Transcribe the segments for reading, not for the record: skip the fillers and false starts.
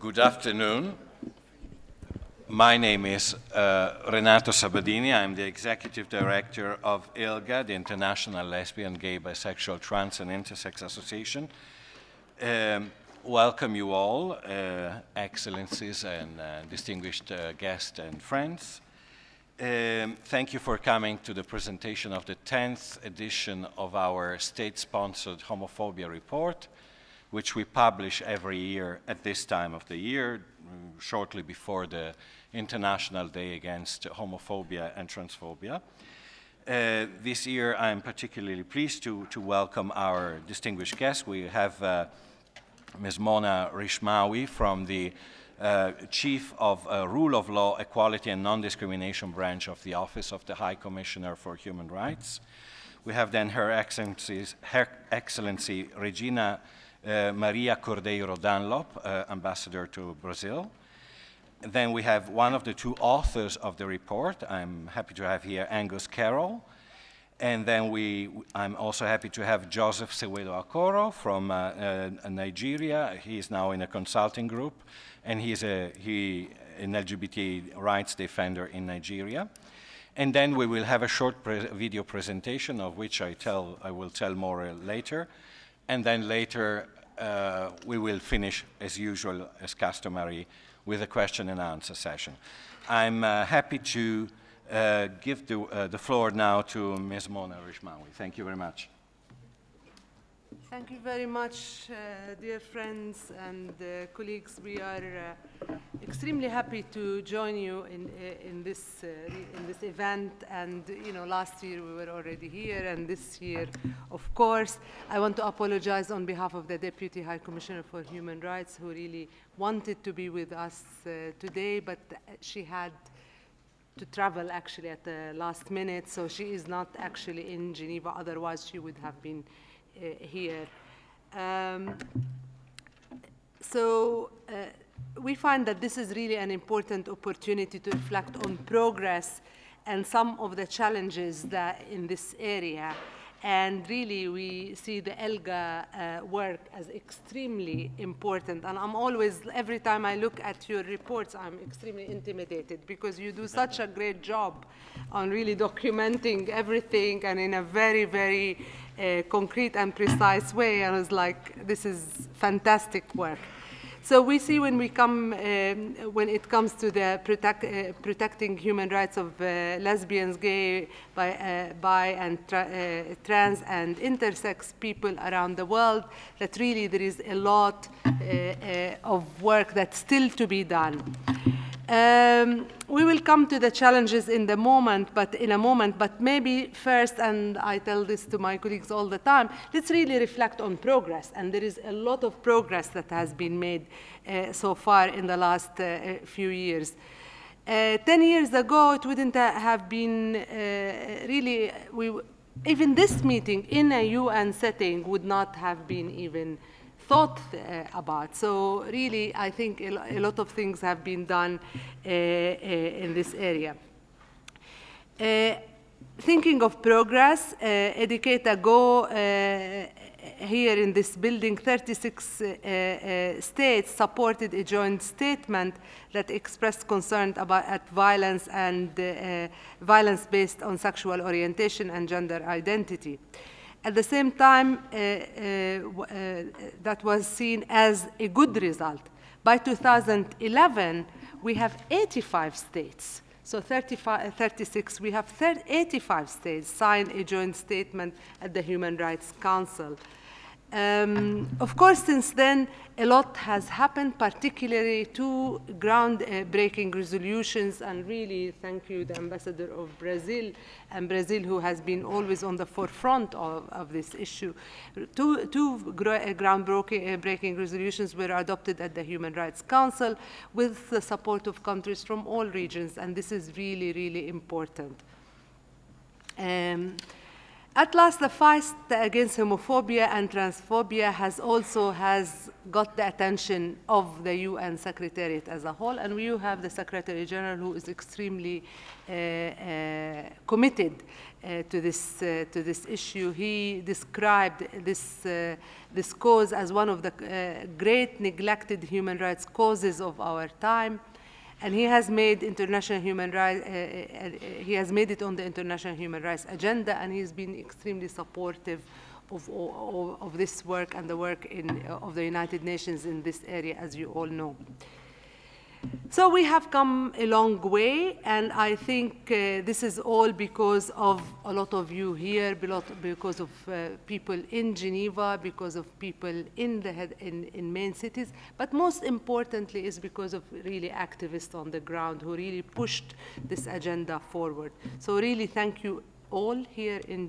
Good afternoon. My name is Renato Sabbadini. I'm the Executive Director of ILGA, the International Lesbian, Gay, Bisexual, Trans and Intersex Association. Welcome you all, Excellencies and distinguished guests and friends. Thank you for coming to the presentation of the 10th edition of our state-sponsored homophobia report, which we publish every year at this time of the year, shortly before the International Day Against Homophobia and Transphobia. This year, I'm particularly pleased to welcome our distinguished guests. We have Ms. Mona Rishmawi from the Chief of Rule of Law, Equality and Non-Discrimination Branch of the Office of the High Commissioner for Human Rights. We have then Her Excellency Regina Maria Cordeiro Dunlop, Ambassador to Brazil. And then we have one of the two authors of the report. I'm happy to have here Angus Carroll. And then I'm also happy to have Joseph Sewedo Akoro from Nigeria. He is now in a consulting group, and he's an LGBT rights defender in Nigeria. And then we will have a short video presentation of which I will tell more later. And then later, we will finish, as usual, as customary, with a question and answer session. I'm happy to give the floor now to Ms. Mona Rishmawi. Thank you very much. Thank you very much, dear friends and colleagues. We are extremely happy to join you in this event. And last year we were already here, and this year, of course, I want to apologize on behalf of the Deputy High Commissioner for Human Rights, who really wanted to be with us today, but she had to travel actually at the last minute, so she is not actually in Geneva. Otherwise, she would have been here. We find that this is really an important opportunity to reflect on progress and some of the challenges that in this area. And really, we see the ILGA work as extremely important. And I'm always, every time I look at your reports, I'm extremely intimidated because you do such a great job on really documenting everything and in a very, very concrete and precise way. I was like, this is fantastic work. So we see when it comes to the protecting human rights of lesbians, gay, bi and trans and intersex people around the world, that really there is a lot of work that's still to be done. We will come to the challenges in a moment, but maybe first, and I tell this to my colleagues all the time, let's really reflect on progress. And there is a lot of progress that has been made so far in the last few years. 10 years ago, it wouldn't have been really, even this meeting in a UN setting would not have been even thought about. So really, I think a lot of things have been done in this area. Thinking of progress, a decade ago, here in this building, 36 states supported a joint statement that expressed concern about violence and violence based on sexual orientation and gender identity. At the same time, that was seen as a good result. By 2011, we have 85 states. So 36, we have 85 states sign a joint statement at the Human Rights Council. Of course, since then, a lot has happened, particularly two groundbreaking resolutions, and really thank you, the Ambassador of Brazil, and Brazil, who has been always on the forefront of this issue. Two groundbreaking resolutions were adopted at the Human Rights Council with the support of countries from all regions, and this is really, really important. At last, the fight against homophobia and transphobia has got the attention of the UN Secretariat as a whole, and we have the Secretary General who is extremely committed to this issue. He described this cause as one of the great neglected human rights causes of our time. And he has made international human rights. He has made it on the international human rights agenda, and he's been extremely supportive of this work and the work of the United Nations in this area, as you all know. So we have come a long way, and I think this is all because of a lot of you here, because of people in Geneva, because of people in main cities, but most importantly is because of really activists on the ground who really pushed this agenda forward. So really thank you all here in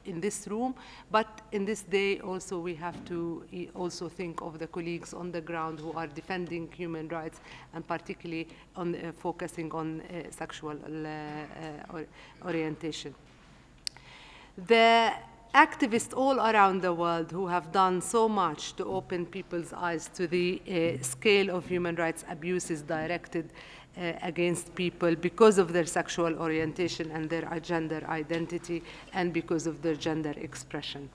this room, but in this day also we have to also think of the colleagues on the ground who are defending human rights, and particularly on focusing on sexual orientation. The activists all around the world who have done so much to open people's eyes to the scale of human rights abuses directed against people because of their sexual orientation and their gender identity, and because of their gender expression.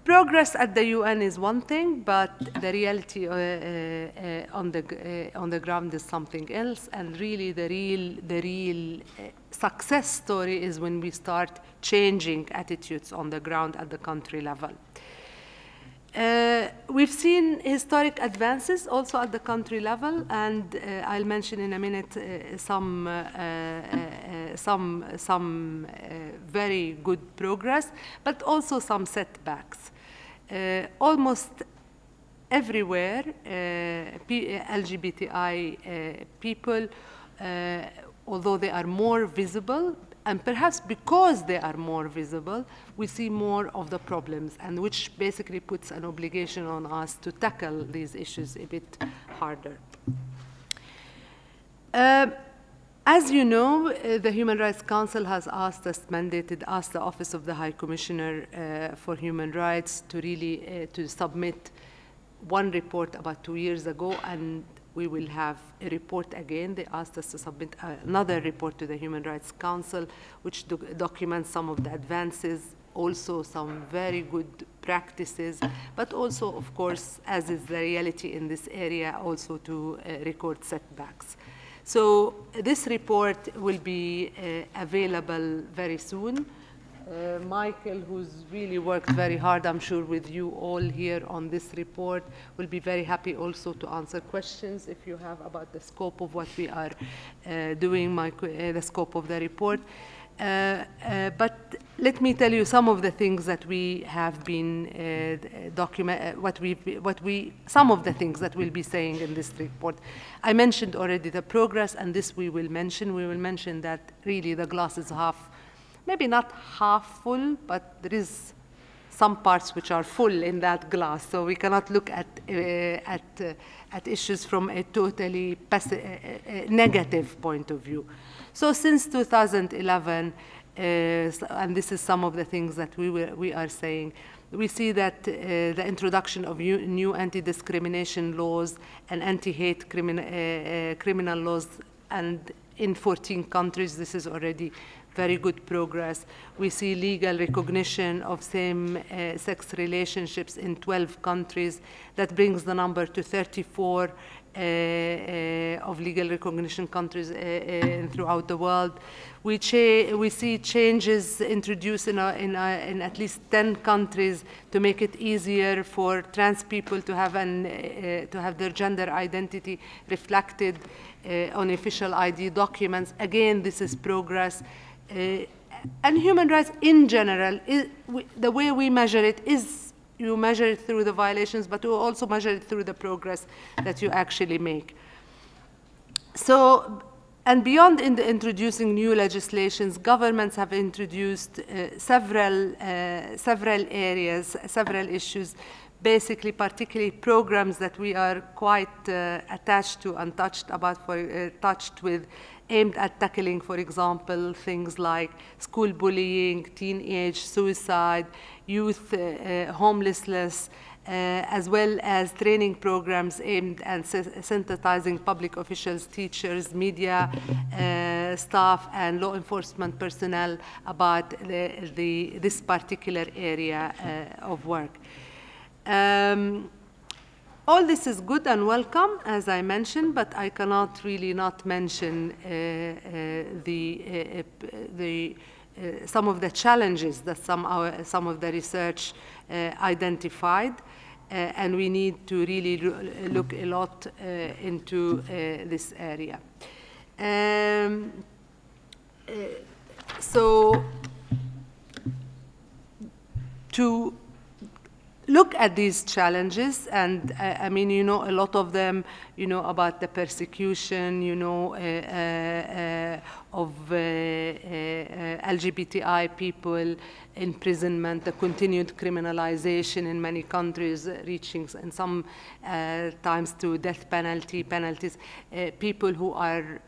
Progress at the UN is one thing, but the reality on the ground is something else. And really, the real success story is when we start changing attitudes on the ground at the country level. We've seen historic advances also at the country level, and I'll mention in a minute some very good progress, but also some setbacks. Almost everywhere, LGBTI people, although they are more visible, and perhaps because they are more visible, we see more of the problems, and which basically puts an obligation on us to tackle these issues a bit harder. As you know, the Human Rights Council has asked the Office of the High Commissioner for Human Rights to really to submit one report about 2 years ago, and we will have a report again. They asked us to submit another report to the Human Rights Council, which documents some of the advances, also some very good practices, but also, of course, as is the reality in this area, also to record setbacks. So this report will be available very soon. Michael, who's really worked very hard, I'm sure, with you all here on this report, will be very happy also to answer questions if you have about the scope of what we are doing, the scope of the report. But let me tell you some of the things that we have been some of the things that we'll be saying in this report. I mentioned already the progress, and this we will mention. We will mention that really the glass is half, maybe not half full, but there is some parts which are full in that glass. So we cannot look at issues from a totally negative point of view. So since 2011, and this is some of the things that we are saying, we see that the introduction of new anti-discrimination laws and anti-hate criminal laws, and in 14 countries, this is already very good progress. We see legal recognition of same-sex relationships in 12 countries. That brings the number to 34 of legal recognition countries throughout the world. We see changes introduced in at least 10 countries to make it easier for trans people to have their gender identity reflected on official ID documents. Again, this is progress. And human rights in general, the way we measure it is you measure it through the violations, but you also measure it through the progress that you actually make. So, and beyond introducing new legislations, governments have introduced several areas, several issues, basically particularly programs that we are quite attached to and touched with, aimed at tackling, for example, things like school bullying, teenage suicide, youth homelessness, as well as training programs aimed at sensitizing public officials, teachers, media staff, and law enforcement personnel about this particular area of work. All this is good and welcome, as I mentioned, but I cannot really not mention some of the challenges that some of the research identified, and we need to really look a lot into this area. So to look at these challenges, and I mean, you know, a lot of them, you know, about the persecution, you know, of LGBTI people, imprisonment, the continued criminalization in many countries, reaching in some times to death penalties, people who are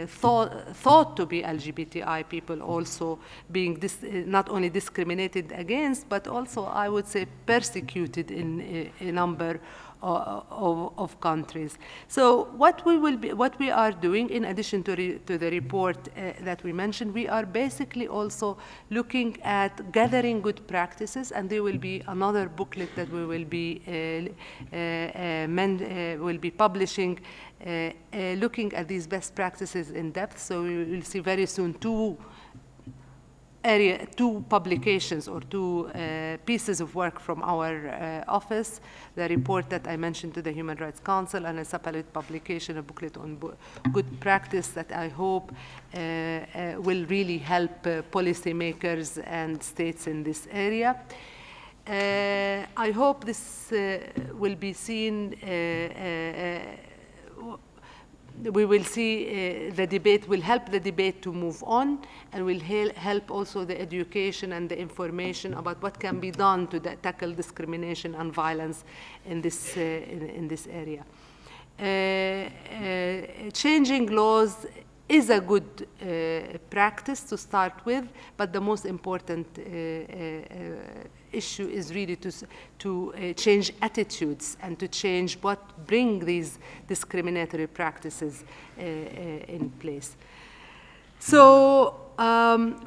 thought to be LGBTI people also being not only discriminated against, but also, I would say, persecuted in a number of countries. So what we are doing, in addition to the report that we mentioned, we are basically also looking at gathering good practices, and there will be another booklet that we will be publishing, looking at these best practices in depth. So we will see very soon two publications or two pieces of work from our office, the report that I mentioned to the Human Rights Council, and a separate publication, a booklet on good practice that I hope will really help policymakers and states in this area. I hope this will be seen, we will see the debate will help the debate to move on, and will help also the education and the information about what can be done to tackle discrimination and violence in this area. Changing laws is a good practice to start with, but the most important issue is really to change attitudes and to change what bring these discriminatory practices in place. So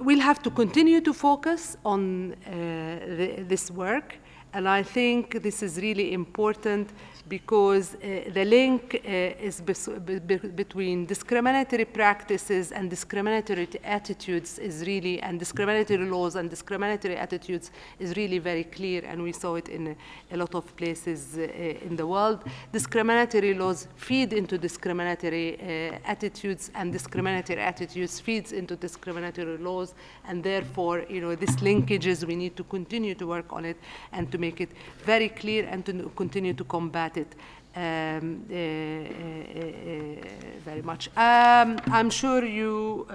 we'll have to continue to focus on this work, and I think this is really important because the link is between discriminatory practices and discriminatory attitudes is really, and discriminatory laws and discriminatory attitudes is really very clear, and we saw it in a lot of places in the world. Discriminatory laws feed into discriminatory attitudes, and discriminatory attitudes feeds into discriminatory laws, and therefore, you know, these linkages, we need to continue to work on it and to make it very clear and to continue to combat it very much. I'm sure you,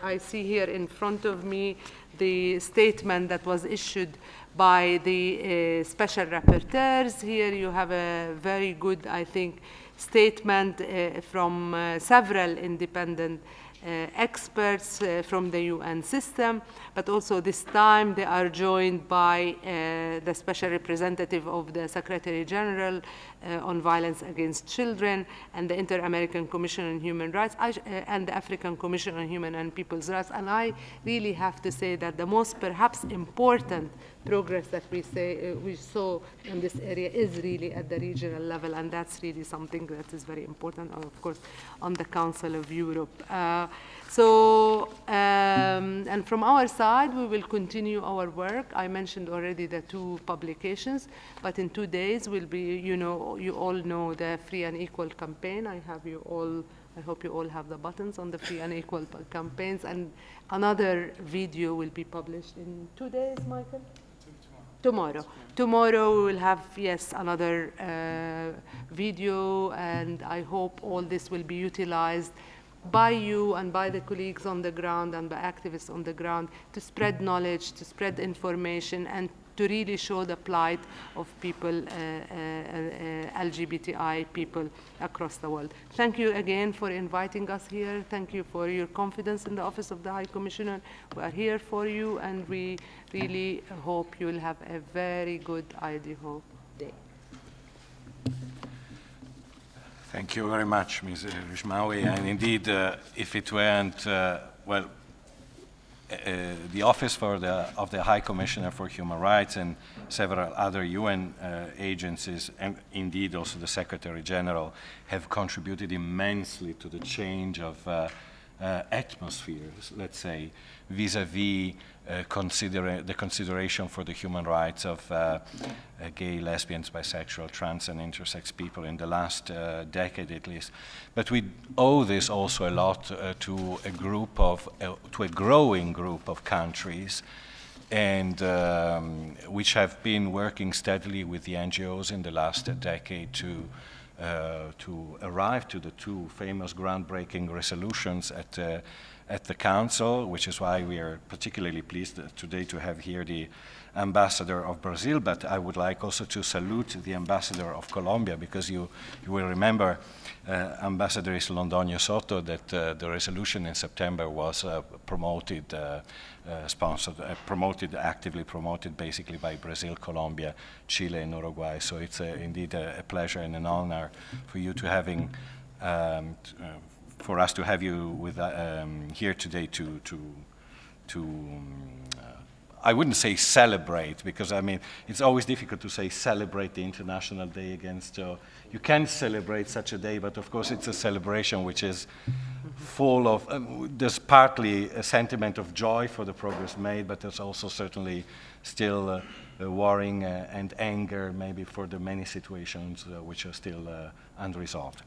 I see here in front of me the statement that was issued by the special rapporteurs. Here you have a very good, I think, statement from several independent experts from the UN system, but also this time they are joined by the special representative of the Secretary General on Violence Against Children, and the Inter-American Commission on Human Rights, and the African Commission on Human and People's Rights. And I really have to say that the most perhaps important progress that we saw in this area is really at the regional level, and that's really something that is very important, of course, on the Council of Europe. And from our side, we will continue our work. I mentioned already the two publications, but in 2 days will be, you know, you all know the Free and Equal campaign. I hope you all have the buttons on the Free and Equal campaigns, and another video will be published in 2 days, Michael? Tomorrow. Tomorrow we will have, yes, another video, and I hope all this will be utilized by you and by the colleagues on the ground and by activists on the ground to spread knowledge, to spread information, and to really show the plight of people, LGBTI people across the world. Thank you again for inviting us here. Thank you for your confidence in the Office of the High Commissioner. We are here for you, and we really hope you will have a very good IDHO day. Thank you very much, Ms. Rishmawi. And indeed, if it weren't, well, the Office of the High Commissioner for Human Rights and several other UN agencies, and indeed also the Secretary General, have contributed immensely to the change of atmospheres, let's say, vis-a-vis the consideration for the human rights of gay, lesbians, bisexual, trans, and intersex people in the last decade at least. But we owe this also a lot to a growing group of countries, and which have been working steadily with the NGOs in the last decade to arrive to the two famous groundbreaking resolutions at the Council, which is why we are particularly pleased today to have here the Ambassador of Brazil. But I would like also to salute the Ambassador of Colombia, because you will remember, Ambassador Londoño Soto, that the resolution in September was promoted, actively promoted basically by Brazil, Colombia, Chile, and Uruguay. So it's indeed a pleasure and an honor for you to having for us to have you with here today to I wouldn't say celebrate, because I mean it's always difficult to say celebrate the International Day Against. You can celebrate such a day, but of course it's a celebration which is full of. There's partly a sentiment of joy for the progress made, but there's also certainly still worrying and anger maybe for the many situations which are still unresolved.